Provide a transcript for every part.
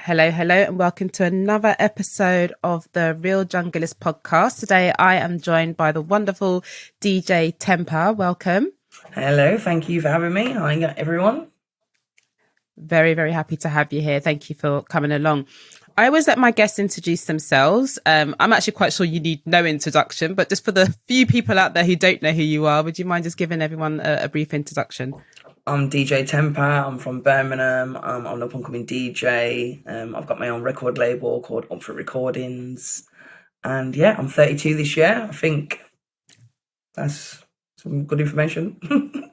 Hello, and welcome to another episode of the Real Junglist Podcast. Today, I am joined by the wonderful DJ Tempa. Welcome. Hello, thank you for having me. Hi, everyone. Very, very happy to have you here. Thank you for coming along. I always let my guests introduce themselves. I'm actually quite sure you need no introduction, but just for the few people out there who don't know who you are, would you mind just giving everyone a brief introduction? I'm DJ Tempa. I'm from Birmingham. I'm an up-and-coming DJ. I've got my own record label called Up for Recordings. And yeah, I'm 32 this year. I think that's some good information.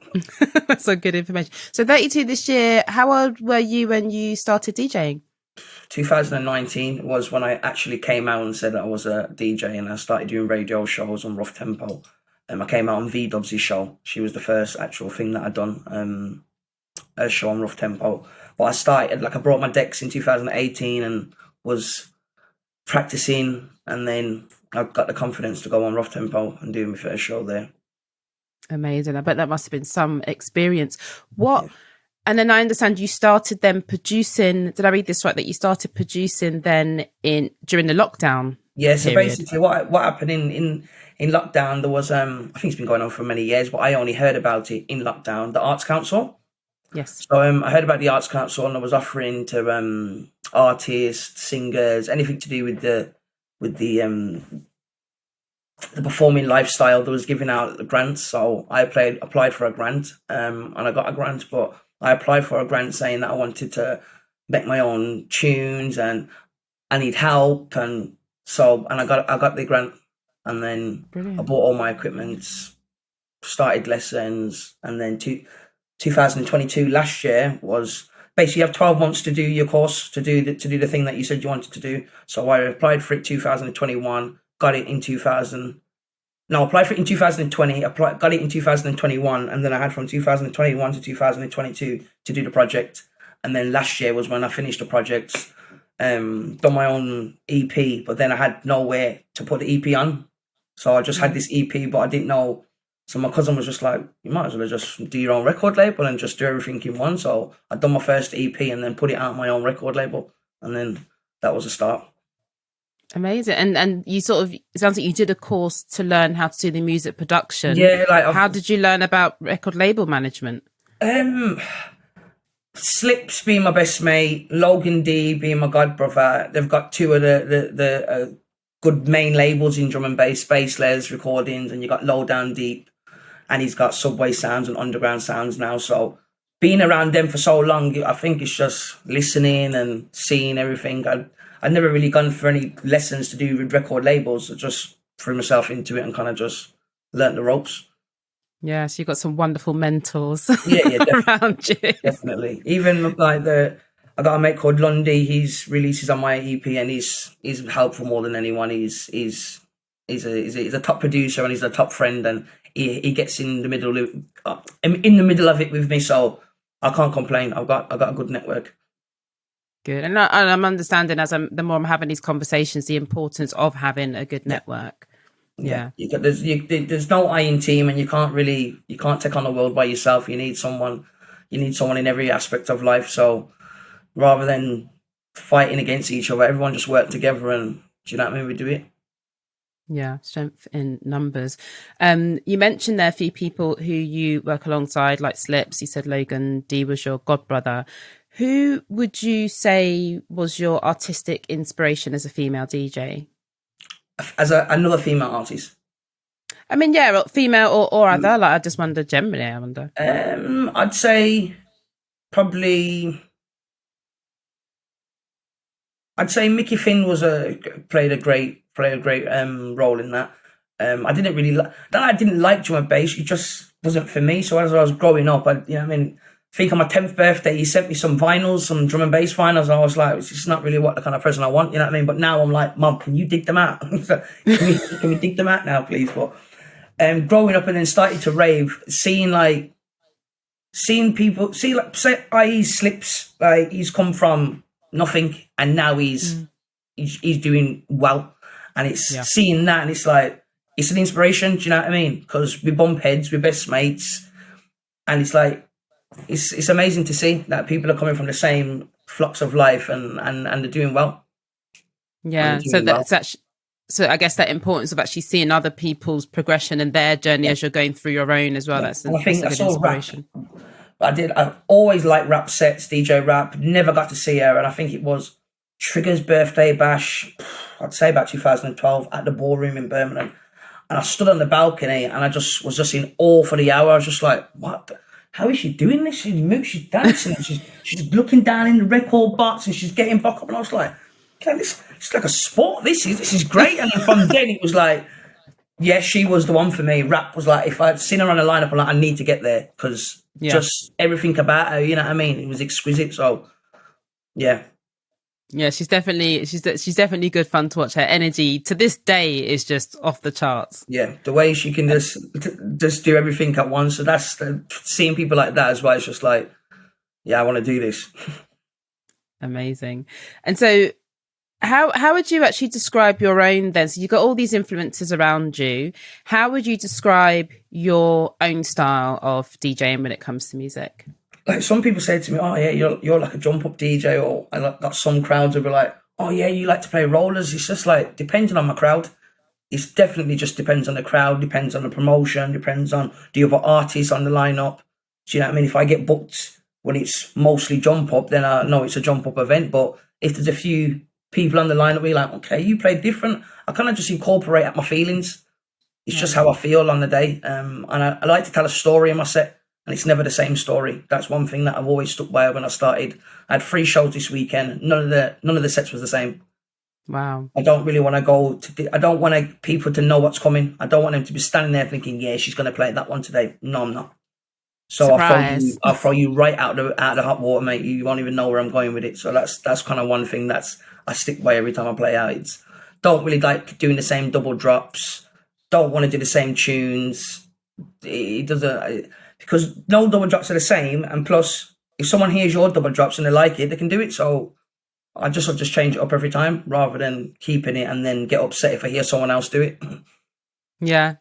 That's some good information. So 32 this year. How old were you when you started DJing? 2019 was when I actually came out and said that I was a DJ, and I started doing radio shows on Rough Tempo. I came out on V-Dubs' show. She was the first actual thing that I'd done, a show on Rough Tempo. But I brought my decks in 2018 and was practicing, and then I got the confidence to go on Rough Tempo and do my first show there. Amazing. I bet that must have been some experience. What? Yeah. And then I understand you started then producing, did I read this right, that you started producing then during the lockdown? Yeah, so period. Basically what happened in lockdown, there was, I think it's been going on for many years, but I only heard about it in lockdown, the Arts Council. Yes. So I heard about the Arts Council, and I was offering to artists, singers, anything to do with the performing lifestyle that was giving out the grants. So I applied for a grant, and I got a grant, but I applied for a grant saying that I wanted to make my own tunes and I need help, and I got the grant, and then Brilliant. I bought all my equipment, started lessons, and then 2022 last year was basically you have 12 months to do your course, to do the thing that you said you wanted to do. So I applied for it 2021, got it in applied for it in 2020, got it in 2021, and then I had from 2021 to 2022 to do the project. And then last year was when I finished the project, done my own EP, but then I had nowhere to put the EP on. So I just had this EP, but I didn't know. So my cousin was just like, you might as well just do your own record label and just do everything in one. So I'd done my first EP and then put it out on my own record label. And then that was a start. Amazing. And you it sounds like you did a course to learn how to do the music production. Yeah. How did you learn about record label management? Slips being my best mate, Logan D being my godbrother. They've got two of the good main labels in drum and bass, Baseless Recordings, and you got Low Down Deep, and he's got Subway Sounds and Underground Sounds now. So being around them for so long, I think it's just listening and seeing everything. I'd never really gone for any lessons to do with record labels. I just threw myself into it and kind of just learnt the ropes. Yeah, so you've got some wonderful mentors around you. Definitely. Even like I got a mate called Lundy. He's releases on my EP, and he's helpful more than anyone. He's a top producer, and he's a top friend, and he gets in the middle of it with me. So I can't complain. I've got a good network. Good. And I'm understanding the more I'm having these conversations, the importance of having a good network. Yeah. There's no iron team, and you can't take on the world by yourself. You need someone in every aspect of life. So rather than fighting against each other, everyone just work together, and do you know what I mean? We do it. Yeah, strength in numbers. You mentioned there a few people who you work alongside, like Slips. You said Logan D was your godbrother. Who would you say was your artistic inspiration as a female DJ? As another female artist? I mean, yeah, female or other. Like, I just wonder generally, I'd say probably... I'd say Mickey Finn played a great role in that. I didn't like drum and bass. It just wasn't for me. So as I was growing up, I think on my 10th birthday, he sent me some vinyls, some drum and bass vinyls. I was like, it's just not really what the kind of person I want, you know what I mean? But now I'm like, Mum, can you dig them out? Can we dig them out now, please? But growing up and then starting to rave, seeing people, say I.e. Slips, like he's come from nothing and now he's doing well. And it's seeing that, and it's like, it's an inspiration, do you know what I mean? Because we bump heads, we're best mates, and it's like, it's amazing to see that people are coming from the same flux of life, and they're doing well. Yeah, so that's actually, so I guess that importance of actually seeing other people's progression and their journey as you're going through your own as well. That's a good inspiration. I always liked rap sets, DJ rap. Never got to see her, and I think it was Trigger's birthday bash. I'd say about 2012 at the Ballroom in Birmingham, and I stood on the balcony and I was just in awe for the hour. I was just like, what? How is she doing this? She's dancing. she's looking down in the record box and she's getting back up. And I was like, okay, it's like a sport. This is great. And then from then it was like, yeah, she was the one for me. Rap was like, if I'd seen her on the lineup, I'm like, I need to get there because just everything about her, you know what I mean? It was exquisite. So, yeah. Yeah, she's definitely good fun to watch. Her energy to this day is just off the charts. Yeah, the way she can just do everything at once. So that's seeing people like that as well. It's just like, yeah, I want to do this. Amazing. And so, how would you actually describe your own then? So you've got all these influences around you. How would you describe your own style of DJing when it comes to music? Like some people say to me, oh yeah, you're like a jump up DJ, or I got some crowds will be like, oh yeah, you like to play rollers. It's just like depending on my crowd. It's definitely just depends on the crowd, depends on the promotion, depends on the other artists on the lineup. Do you know what I mean? If I get booked when it's mostly jump up, then I know it's a jump up event. But if there's a few people on the lineup, we're like, okay, you play different. I kind of just incorporate at my feelings. It's just how I feel on the day. And I like to tell a story in my set. And it's never the same story. That's one thing that I've always stuck by when I started. I had 3 shows this weekend. None of the sets was the same. Wow. I don't really want to I don't want people to know what's coming. I don't want them to be standing there thinking, yeah, she's going to play that one today. No, I'm not. So I'll throw you right out of the hot water, mate. You won't even know where I'm going with it. So that's kind of one thing I stick by every time I play out. It's don't really like doing the same double drops. Don't want to do the same tunes. It doesn't... Because no double drops are the same, and plus, if someone hears your double drops and they like it, they can do it. So I just change it up every time rather than keeping it and then get upset if I hear someone else do it. Yeah.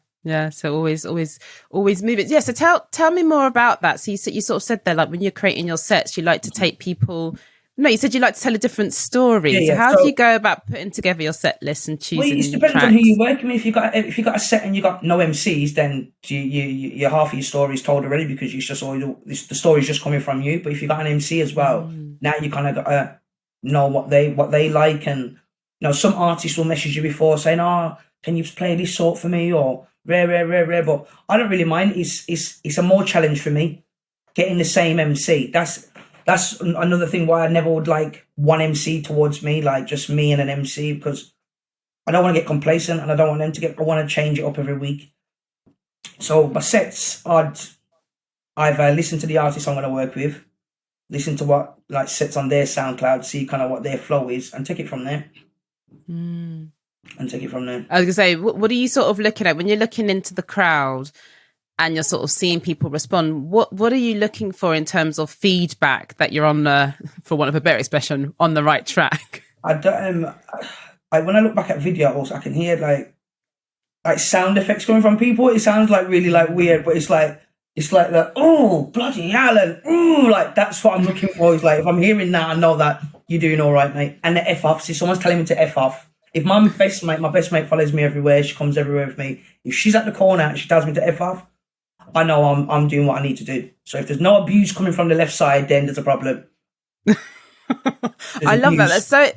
So always move it. Yeah. So tell me more about that. So you sort of said there, like when you're creating your sets, you like to take people. No, you said you like to tell a different story. Yeah. So how do you go about putting together your set list and choosing? Well, it depends on who you're working with. If you got a set and you got no MCs, then you half of your story is told already because it's just the story's just coming from you. But if you got an MC as well, now you kind of got to know what they like. And some artists will message you before saying, "Oh, can you play this sort for me?" or rare. But I don't really mind. It's a more challenge for me getting the same MC. That's another thing why I never would like one MC towards me, like just me and an MC, because I don't want to get complacent and I don't want them I want to change it up every week. So my sets, I'd either listen to the artist I'm going to work with, listen to what like sets on their SoundCloud, see kind of what their flow is and take it from there. I was going to say, what are you sort of looking at when you're looking into the crowd? And you're sort of seeing people respond. What are you looking for in terms of feedback that you're on the, for want of a better expression, on the right track? When I look back at videos, I can hear like sound effects coming from people. It sounds like really like weird, but it's like the oh bloody hell and ooh, like that's what I'm looking for. It's like if I'm hearing that, I know that you're doing all right, mate. And the F off. If someone's telling me to F off. If my best mate follows me everywhere, she comes everywhere with me. If she's at the corner and she tells me to F off, I know I'm doing what I need to do. So if there's no abuse coming from the left side, then there's a problem. I love that.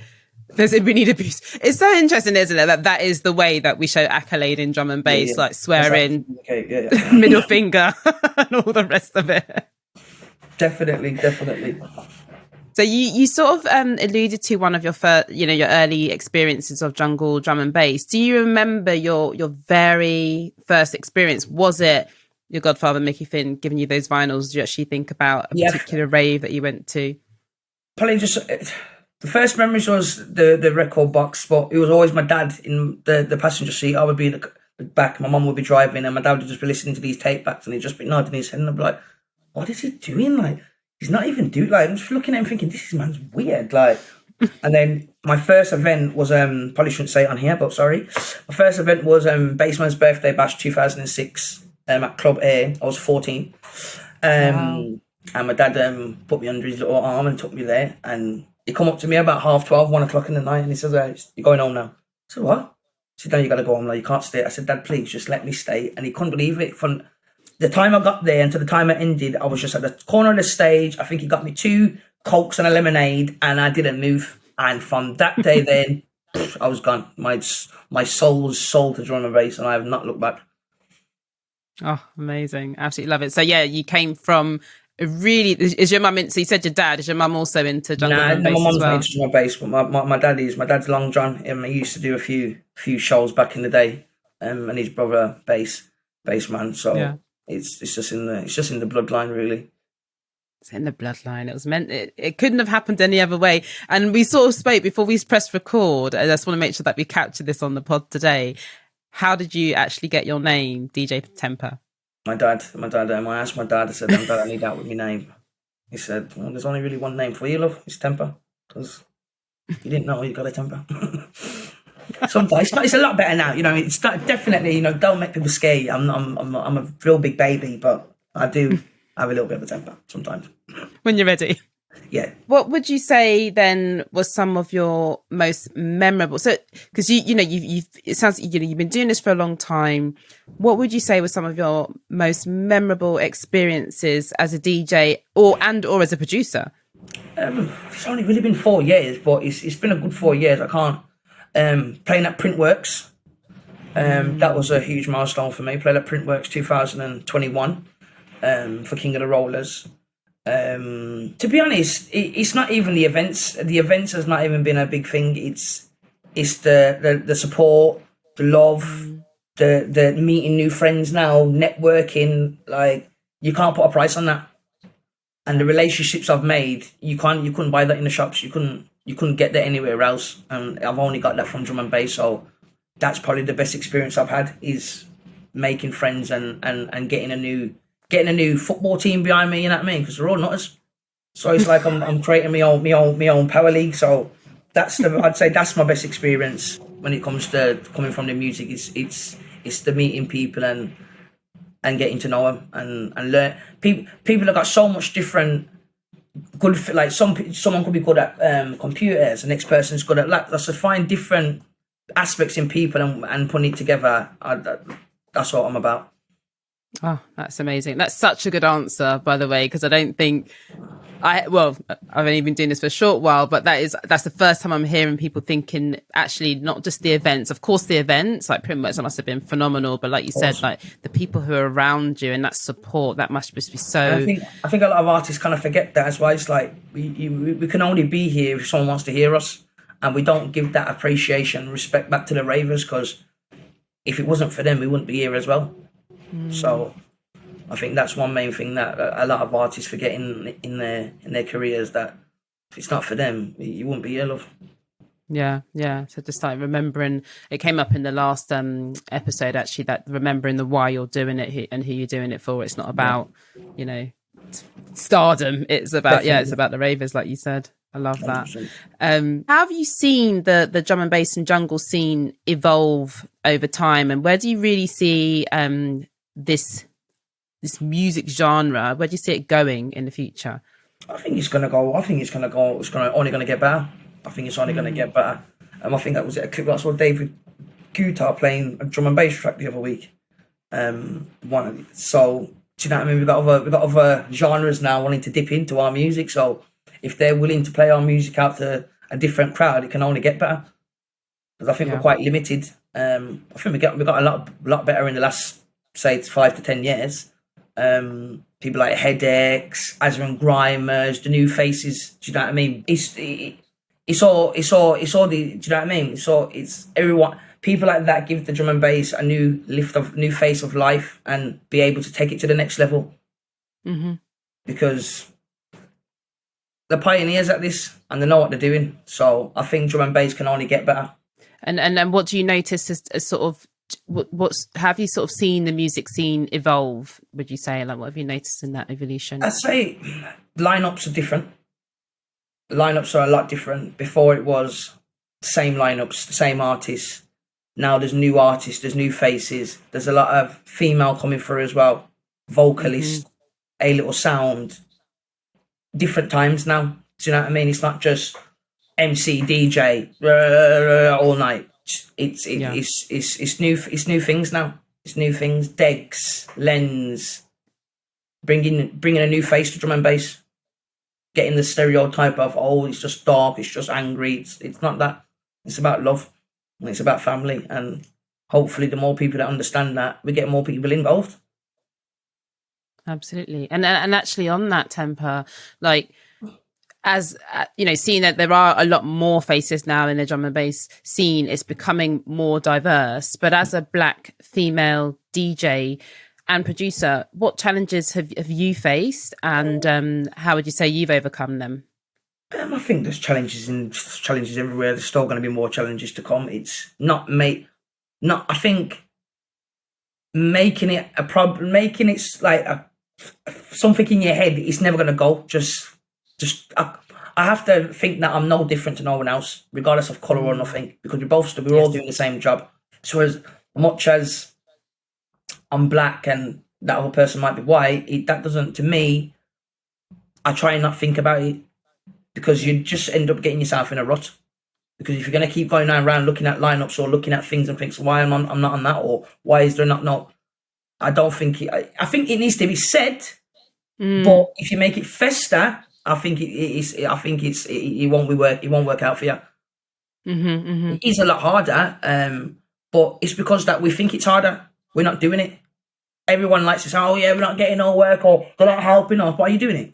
We need abuse. It's so interesting, isn't it? That is the way that we show accolade in drum and bass, like swearing, middle finger, and all the rest of it. Definitely. So you sort of alluded to one of your your early experiences of jungle drum and bass. Do you remember your very first experience? Was it your godfather Mickey Finn giving you those vinyls? Do you actually think about a particular rave that you went to? Probably just the first memories was the record box, but it was always my dad in the passenger seat. I would be in the back, my mum would be driving, and my dad would just be listening to these tape backs, and he'd just be nodding his head, and I'd be like, "What is he doing? Like, he's not even doing like." I'm just looking at him thinking, "This man's weird." Like, and then my first event was probably shouldn't say it on here, but sorry. My first event was Bassman's birthday bash 2006. At Club A. I was 14. Wow. And my dad put me under his little arm and took me there. And he come up to me about 12:30, 1 o'clock in the night, and he says, "You're going home now." I said, "What?" He said, "No, you got to go home now. You can't stay." I said, "Dad, please, just let me stay." And he couldn't believe it. From the time I got there until the time it ended, I was just at the corner of the stage. I think he got me 2 Cokes and a lemonade, and I didn't move. And from that day then, I was gone. My soul was sold to drum and bass, and I have not looked back. Oh, amazing. Absolutely love it. So yeah, you came from is your mum so you said your dad, is your mum also into jungle drum bass my mum's as well? not into drum and bass, but my dad is. My dad's Long John. He used to do a few shows back in the day, and his brother bass man. So it's just in the bloodline, really. It's in the bloodline. It was meant. It couldn't have happened any other way. And we sort of spoke before we pressed record. I just want to make sure that we capture this on the pod today. How did you actually get your name, DJ Tempa? My dad. I asked my dad. I said, "Dad, I need that with my name." He said, "Well, there's only really one name for you, love. It's Tempa, because you didn't know you got a temper." Sometimes it's a lot better now. It's definitely. Don't make people scare you. I'm a real big baby, but I do have a little bit of a temper sometimes. When you're ready. Yeah. What would you say then was some of your most memorable? So, because you've it sounds you've been doing this for a long time. What would you say was some of your most memorable experiences as a DJ or as a producer? It's only really been 4 years, but it's been a good 4 years. I can't playing at Printworks. That was a huge milestone for me. Played at Printworks 2021 for King of the Rollers. To be honest, it's not even the events. The events has not even been a big thing. It's the support, the love, the meeting new friends now, networking. Like, you can't put a price on that. And the relationships I've made, you couldn't buy that in the shops. You couldn't get that anywhere else. And I've only got that from drum and bass. So that's probably the best experience I've had, is making friends and getting a new football team behind me. You know what I mean? Because they're all nutters. So it's like I'm creating my own power league. So I'd say that's my best experience when it comes to coming from the music. It's the meeting people and getting to know them and learn. People have got so much different good. Like someone could be good at computers, the next person's good at laptops. So find different aspects in people and putting it together. That's what I'm about. Oh, that's amazing. That's such a good answer, by the way, because I don't think I've only been doing this for a short while, but that's the first time I'm hearing people thinking, actually, not just the events. Of course, the events like Printworks must have been phenomenal, but like you said, like the people who are around you and that support, that must just be so. I think a lot of artists kind of forget that as well. It's like we can only be here if someone wants to hear us, and we don't give that appreciation, respect back to the ravers, because if it wasn't for them, we wouldn't be here as well. So I think that's one main thing that a lot of artists forget in their careers, that if it's not for them, you wouldn't be here, love. Yeah. So just like remembering, it came up in the last episode actually, that remembering the why you're doing it and who you're doing it for. It's not about stardom. It's about it's about the ravers, like you said. I love that. How have you seen the drum and bass and jungle scene evolve over time, and where do you really see this music genre? Where do you see it going in the future? I think it's going to go. It's only going to get better. I think it's only going to get better. I think that was a clip I saw David Guitar playing a drum and bass track the other week. So do you know what I mean? We've got other genres now wanting to dip into our music. So if they're willing to play our music out to a different crowd, it can only get better. Because I think we're quite limited. I think we got a lot better in the last, say, 5 to 10 years. People like Headaches, Azra and Grimers, the new faces. Do you know what I mean? It's all the. Do you know what I mean? So it's everyone. People like that give the drum and bass a new face of life and be able to take it to the next level. Mm-hmm. Because they're pioneers at this and they know what they're doing. So I think drum and bass can only get better. And what do you notice as sort of what's have you sort of seen the music scene evolve? Would you say, like, what have you noticed in that evolution? I'd say lineups are different. Lineups are a lot different. Before it was the same lineups, the same artists. Now there's new artists, there's new faces. There's a lot of female coming through as well, vocalists, A Little Sound. different times now. Do you know what I mean? It's not just MC DJ all night. It's new things now. It's new things. Degs, lens, bringing a new face to drum and bass. Getting the stereotype of, oh, it's just dark, it's just angry. It's not that. It's about love and it's about family. And hopefully the more people that understand that, we get more people involved. Absolutely. And actually on that, Tempa, like, as seeing that there are a lot more faces now in the drum and bass scene, it's becoming more diverse. But as a Black female DJ and producer, what challenges have you faced, and how would you say you've overcome them? I think there's challenges everywhere. There's still going to be more challenges to come. It's not I think making it a problem, making it like something in your head. It's never going to go. I have to think that I'm no different to no one else, regardless of colour or nothing, because we're all doing the same job. So as much as I'm Black and that other person might be white, that doesn't, to me, I try and not think about it, because you just end up getting yourself in a rut. Because if you're going to keep going around looking at lineups or looking at things and think, why I'm not on that, or why is there not, no, I don't think I think it needs to be said, but if you make it fester, I think it won't work. It won't work out for you. It is a lot harder, but it's because that we think it's harder. We're not doing it. Everyone likes to say, "Oh yeah, we're not getting no work, or they're not helping us." Why are you doing it?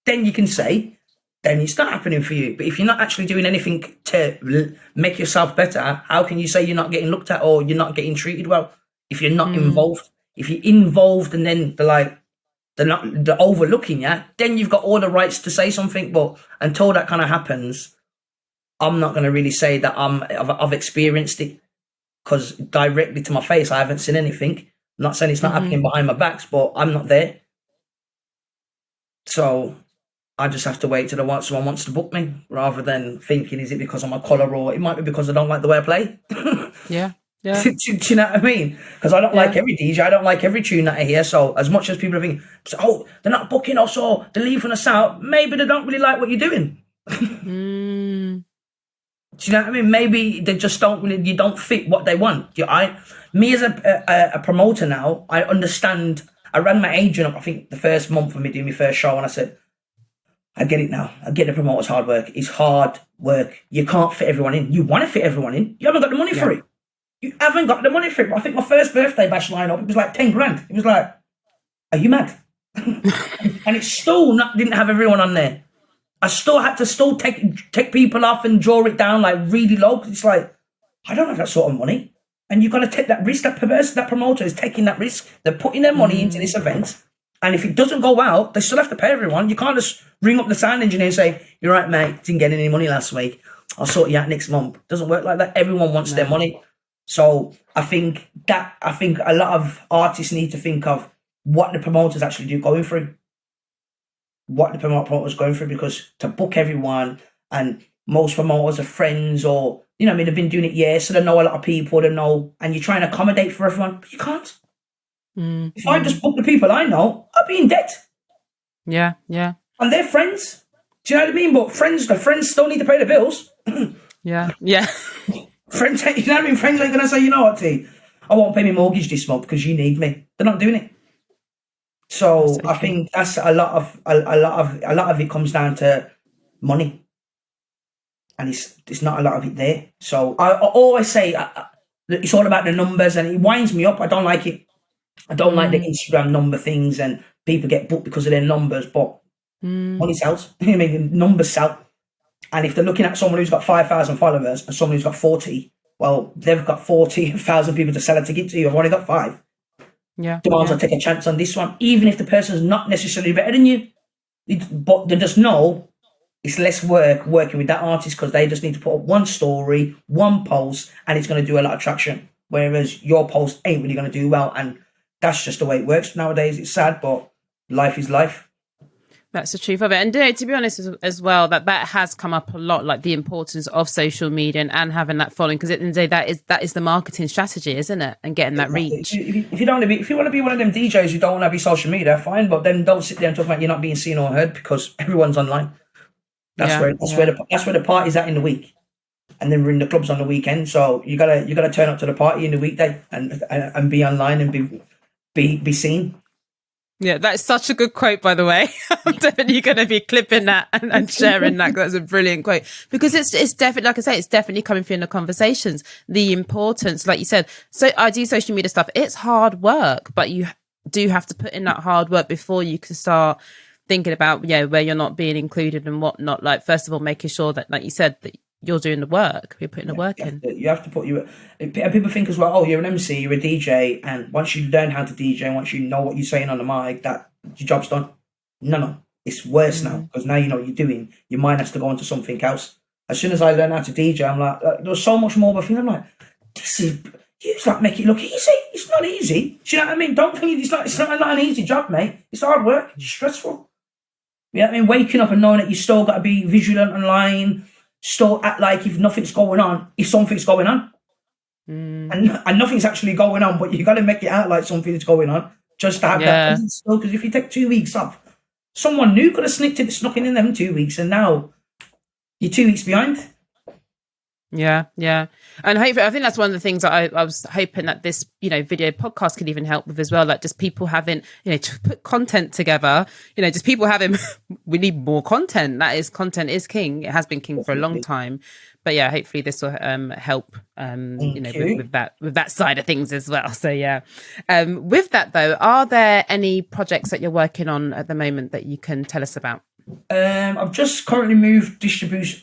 Then you can say, then it's not happening for you. But if you're not actually doing anything to make yourself better, how can you say you're not getting looked at or you're not getting treated well if you're not involved? If you're involved and then they're overlooking you, then you've got all the rights to say something. But until that kind of happens, I'm not going to really say that I've experienced it, because directly to my face, I haven't seen anything. I'm not saying it's not happening behind my backs, but I'm not there. So I just have to wait till someone wants to book me, rather than thinking, is it because of my colour, or it might be because I don't like the way I play. Yeah. Do you know what I mean? Because I don't like every DJ, I don't like every tune that I hear. So as much as people are thinking, oh, they're not booking us or they're leaving us out, maybe they don't really like what you're doing. Do you know what I mean? Maybe they just you don't fit what they want. Me as a promoter now, I understand. I rang my agent up, I think the first month of me doing my first show, and I said, I get it now. I get the promoter's hard work. It's hard work. You can't fit everyone in. You want to fit everyone in. You haven't got the money for it. You haven't got the money for it. I think my first birthday bash lineup, it was like 10 grand. It was like, are you mad? And it still didn't have everyone on there. I still had to take people off and draw it down like really low, because it's like, I don't have that sort of money. And you've got to take that risk. That promoter is taking that risk. They're putting their money into this event. And if it doesn't go out, they still have to pay everyone. You can't just ring up the sound engineer and say, you're right, mate, didn't get any money last week. I'll sort you out next month. It doesn't work like that. Everyone wants their money. So I think a lot of artists need to think of what the promoters actually do going through. What the promoters going through, because to book everyone, and most promoters are friends, or they've been doing it years, so they know a lot of people, and you try and accommodate for everyone, but you can't. If I just book the people I know, I'd be in debt. Yeah. And they're friends. Do you know what I mean? But the friends still need to pay the bills. Yeah. Friends, you know what I mean? Friends ain't going to say, you know what, T, I won't pay my mortgage this month because you need me. They're not doing it. So I think that's a lot of it comes down to money, and it's not a lot of it there. So I always say it's all about the numbers, and it winds me up. I don't like it. I don't like the Instagram number things, and people get booked because of their numbers, but money sells. I mean, numbers sell. And if they're looking at someone who's got 5,000 followers and someone who's got 40, well, they've got 40,000 people to sell a ticket to you. I've only got 5. Yeah. They might as well take a chance on this one, even if the person's not necessarily better than you. But they just know it's less work working with that artist, because they just need to put up one story, one post, and it's going to do a lot of traction. Whereas your post ain't really going to do well. And that's just the way it works nowadays. It's sad, but life is life. That's the truth of it. And to be honest as well, that has come up a lot, like the importance of social media and having that following, because at the end of the day, that is the marketing strategy, isn't it? And getting that reach. If you want to be one of them DJs who don't want to be social media, fine, but then don't sit there and talk about you're not being seen or heard, because everyone's online. That's where the party's at in the week, and then we're in the clubs on the weekend. So you gotta turn up to the party in the weekday and be online and be seen. Yeah, that's such a good quote, by the way. I'm definitely going to be clipping that and sharing that. That's a brilliant quote, because it's definitely, like I say, it's definitely coming through in the conversations. The importance, like you said, so I do social media stuff. It's hard work, but you do have to put in that hard work before you can start thinking about, where you're not being included and whatnot. Like, first of all, making sure that, like you said, that you're doing the work, you're putting the work in. You have to put people think as well, oh, you're an MC, you're a DJ, and once you learn how to DJ, once you know what you're saying on the mic, that your job's done. No, it's worse now, because now you know what you're doing. Your mind has to go into something else. As soon as I learn how to DJ, I'm like, there's so much more of a thing. I'm like, you like make it look easy. It's not easy. Do you know what I mean? Don't think it's not an easy job, mate. It's hard work. It's stressful. You know what I mean? Waking up and knowing that you still got to be vigilant online, still act like if nothing's going on, if something's going on. And nothing's actually going on, but you got to make it out like something's going on just to have that. Because if you take 2 weeks off, someone new could have snuck in them 2 weeks, and now you're 2 weeks behind. Yeah. And hopefully, I think that's one of the things that I was hoping that this, video podcast could even help with as well. Like, just people having, to put content together, just people having, we need more content. Content is king. It has been king for a long time. But yeah, hopefully this will help, with that side of things as well. So yeah. With that though, are there any projects that you're working on at the moment that you can tell us about? I've just currently moved distributors.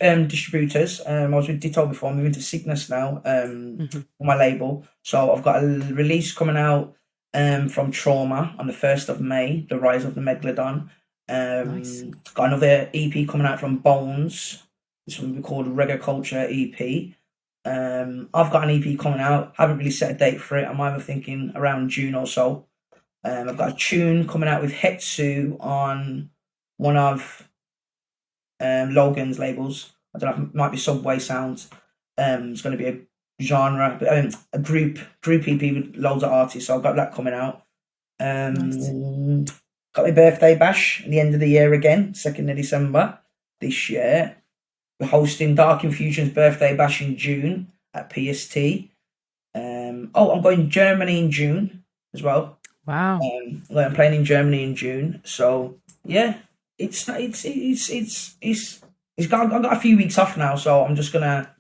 I was with Ditto before. I'm moving to Cygnus now on my label. So I've got a release coming out from Trauma on the 1st of May, The Rise of the Megalodon. Nice. Got another EP coming out from Bones. This one will be called Reggae Culture EP. I've got an EP coming out. Haven't really set a date for it. I'm either thinking around June or so. I've got a tune coming out with Ep.2 on one of Logan's labels. I don't know if it might be Subway Sounds. It's going to be a genre, a group EP with loads of artists. So I've got that coming out. Got my birthday bash at the end of the year again, 2nd of December this year. We're hosting Dark Infusion's birthday bash in June at PST. I'm going to Germany in June as well. Wow. I'm playing in Germany in June. So yeah. I've got a few weeks off now, so I'm just gonna,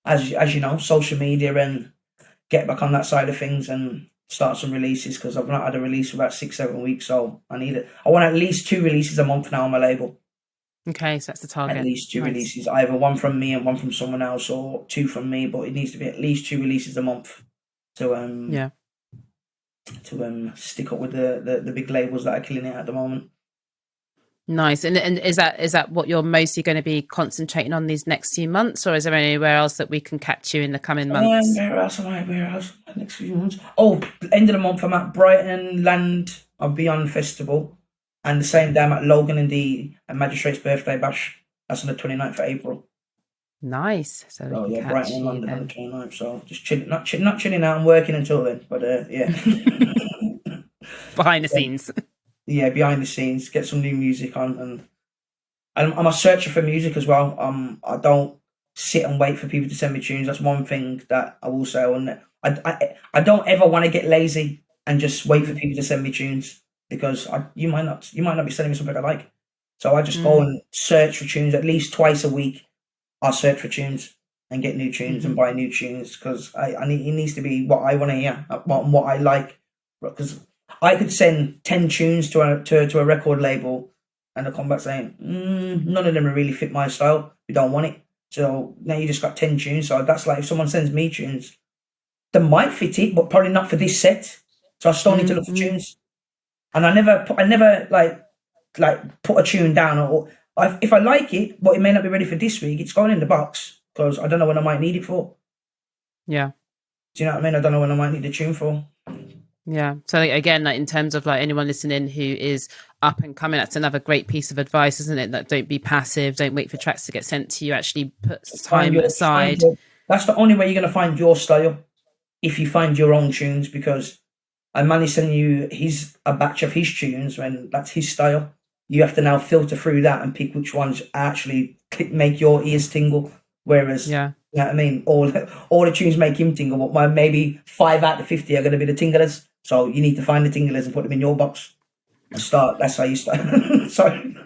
as you know, social media and get back on that side of things and start some releases, because I've not had a release for about 6-7 weeks, so I need it. I want at least 2 releases a month now on my label. Okay, so that's the target. At least 2 releases, either one from me and one from someone else, or 2 from me, but it needs to be at least 2 releases a month to stick up with the big labels that are killing it at the moment. Nice. And is that what you're mostly going to be concentrating on these next few months, or is there anywhere else that we can catch you in the coming months? Where else? Next few months. End of the month I'm at Brighton Land. I'll be on festival, and the same day I'm at Logan and the Magistrate's birthday bash. That's on the 29th of April. Nice. So Brighton and London on the 29th. So just chilling, not chilling out. I'm working until then, but yeah. Behind the scenes. Yeah, behind the scenes, get some new music on, and I'm a searcher for music as well. I don't sit and wait for people to send me tunes. That's one thing that I will say. I don't ever want to get lazy and just wait for people to send me tunes, because you might not be sending me something I like. So I just go and search for tunes at least twice a week. I'll search for tunes and get new tunes and buy new tunes, because it needs to be what I want to hear, what I like, because I could send 10 tunes to a record label, and they'll come back saying, none of them really fit my style. We don't want it. So now you just got 10 tunes. So that's like, if someone sends me tunes, they might fit it, but probably not for this set. So I still need to look for tunes. And I never put a tune down, or if I like it, but it may not be ready for this week, it's going in the box, because I don't know when I might need it for. Yeah. Do you know what I mean? I don't know when I might need a tune for. Yeah. So again, like in terms of like anyone listening who is up and coming, that's another great piece of advice, isn't it? That don't be passive, don't wait for tracks to get sent to you, actually put time aside. That's the only way you're going to find your style, if you find your own tunes, because a man is sending you a batch of his tunes when that's his style. You have to now filter through that and pick which ones actually make your ears tingle. Whereas, yeah, you know what I mean? All the tunes make him tingle, but maybe 5 out of 50 are going to be the tinglers. So you need to find the tinglers and put them in your box. That's how you start. Sorry.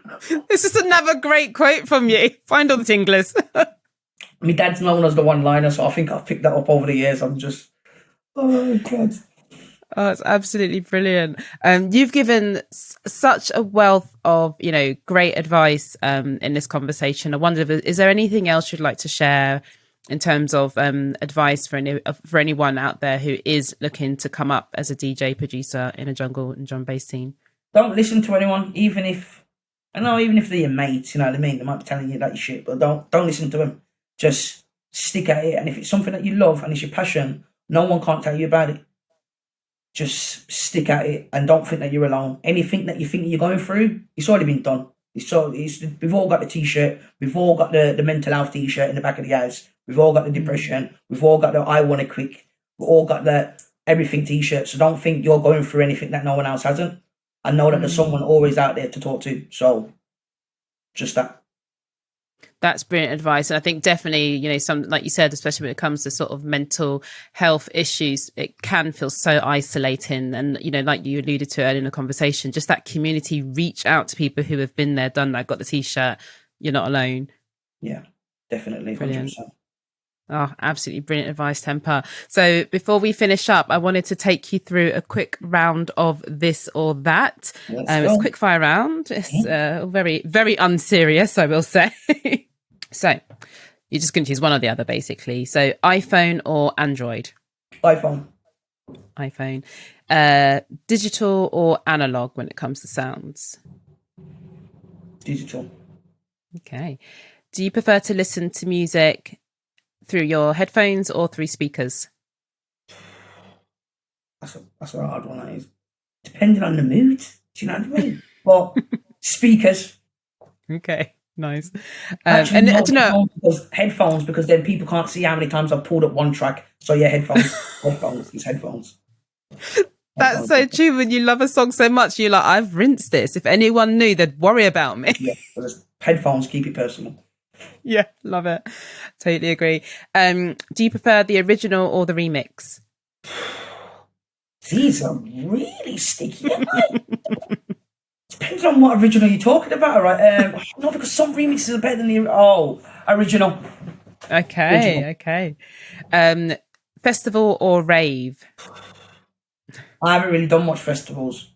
This is another great quote from you. Find all the tinglers. My dad's known as the one-liner, so I think I've picked that up over the years. I'm just, oh, God. Oh, it's absolutely brilliant. You've given such a wealth of, great advice in this conversation. I wonder, is there anything else you'd like to share in terms of advice for anyone out there who is looking to come up as a DJ producer in a jungle and drum bass scene? Don't listen to anyone, even if they're your mates, you know what I mean? They might be telling you that shit, but don't listen to them. Just stick at it. And if it's something that you love and it's your passion, no one can't tell you about it. Just stick at it and don't think that you're alone. Anything that you think you're going through, it's already been done. We've all got the t-shirt. We've all got the mental health t-shirt in the back of the house. We've all got the depression. We've all got the I want it quick. We've all got the everything t-shirt. So don't think you're going through anything that no one else hasn't. And know that there's someone always out there to talk to. So just that. That's brilliant advice. And I think definitely, some, like you said, especially when it comes to sort of mental health issues, it can feel so isolating. And, like you alluded to earlier in the conversation, just that community, reach out to people who have been there, done that, got the t-shirt. You're not alone. Yeah, definitely. 100%. Brilliant. Oh, absolutely brilliant advice, Tempa. So before we finish up, I wanted to take you through a quick round of this or that. It's a quick fire round. It's very, very unserious, I will say. So you're just going to choose one or the other, basically. So iPhone or Android? iPhone. Digital or analog when it comes to sounds? Digital. Okay. Do you prefer to listen to music through your headphones or through speakers? That's a hard one, that is. Depending on the mood. Do you know what I mean? Well, speakers. Okay, nice. Actually, headphones, because then people can't see how many times I've pulled up one track. So yeah, headphones. It's headphones. That's so true. When you love a song so much, you're like, I've rinsed this. If anyone knew, they'd worry about me. Yeah, headphones, keep it personal. Yeah, love it. Totally agree. Do you prefer the original or the remix? These are really sticky. Depends on what original you're talking about, right? No, because some remixes are better than the original. Okay. Festival or rave? I haven't really done much festivals.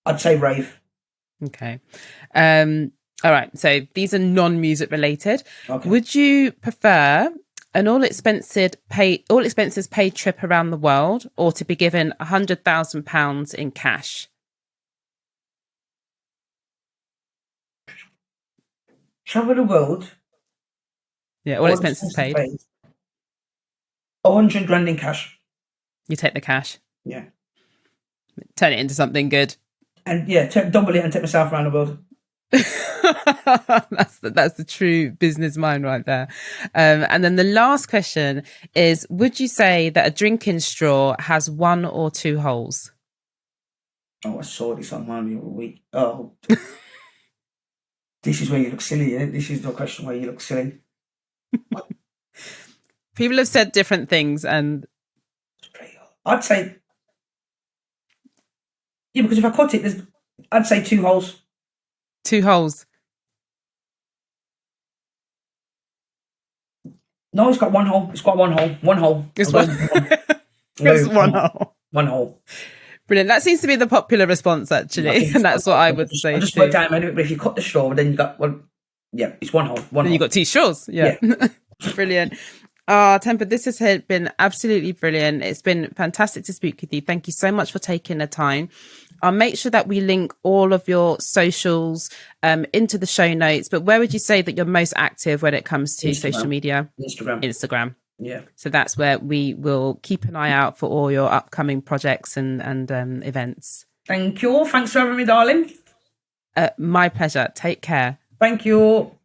I'd say rave. Okay. All right. So these are non-music related. Okay. Would you prefer an all expenses paid trip around the world, or to be given £100,000 in cash? Travel the world. Yeah, all expenses paid. 100 grand in cash. You take the cash. Yeah. Turn it into something good. And yeah, double it and take myself around the world. That's the true business mind right there. And then the last question is, would you say that a drinking straw has 1 or 2 holes? Oh, I saw this online the other week. Oh. This is where you look silly, isn't it? This is the question where you look silly. People have said different things, and I'd say, yeah, because if I cut it, I'd say 2 holes. 2 holes. No, it's got 1 hole. It's got 1 hole. 1 hole. It's one hole. 1 hole. Brilliant. That seems to be the popular response, actually, and that's what I would say. I just worked out, but if you cut the straw, then you got it's 1 hole. Then you got 2 straws. Yeah. Brilliant. Tempa, this has been absolutely brilliant. It's been fantastic to speak with you. Thank you so much for taking the time. I'll make sure that we link all of your socials into the show notes. But where would you say that you're most active when it comes to social media? Instagram. Yeah. So that's where we will keep an eye out for all your upcoming projects and events. Thank you. Thanks for having me, darling. My pleasure. Take care. Thank you.